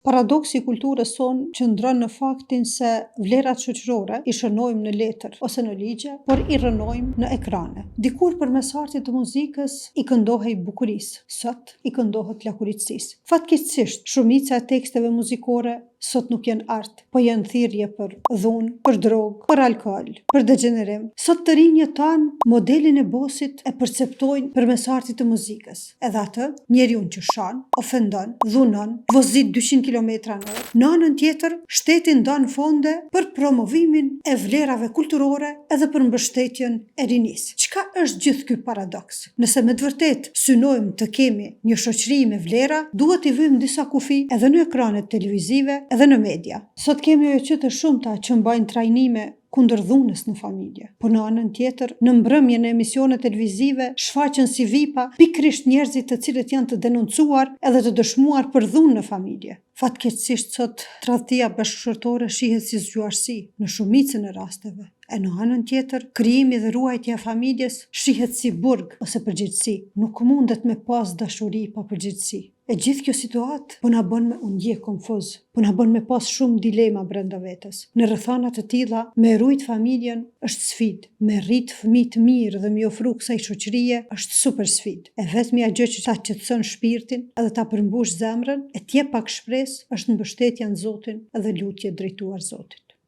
Paradoksi i kulturës sonë qëndron në faktin se vlerat shoqërore i shënojmë në letër ose në ligje, por i rënojmë në ekrane. Dikur përmes artit të muzikës i këndohej bukurisë, sot i këndohet lakuritësisë. Fatkeqësisht, shumica e teksteve muzikore sot nuk janë art, po janë thirrje për dhunë, për drogë, për alkool, për degenerim. Sot të rinjët tanë modelin e bosit e perceptojnë përmes artit të muzikës. Edhe atë, njeriu që shan, ofendon, dhunon, vozit 200 km/h. Në anën tjetër, shteti ndon fonde për promovimin e vlerave kulturore edhe për mbështetjen e rinisë. Çka është gjithë ky paradoks? Nëse me të vërtetë synojmë të kemi një shoqëri me vlera, duhet i vëmë disa kufi edhe në ekranet televizive, edhe në media. Sot kemi oqë të shumta që mbajnë trajnime kundër dhunës në familje. Po në anën tjetër, në mbrëmje në emisione televizive, shfaqen si vipa pikrisht njerëzit të cilët janë të denoncuar edhe të dëshmuar për dhunë në familje. Fatkeqësisht sot tradhtia bashkëshortore shihet si zgjuarsi në shumicën e rasteve. E në anën tjetër, krijimi dhe ruajtja e familjes shihet si burg ose përgjegjësi. Nuk mundet me pas dashuri pa përgjegjësi. E gjithë kjo situatë po na bën me u ndjek konfuz, po na bën me pas shumë dilema brenda vetes. Në rrethana të tilla, me rujt familjen është sfidë, me rrit fëmijë të mirë dhe me ofru kësaj shoqërie është super sfidë. E vetmja gjë që ta qetëson shpirtin edhe ta përmbush zemrën, e t'jep pak shpresë është mbështetja në Zotin edhe lutje drejtuar Zotit.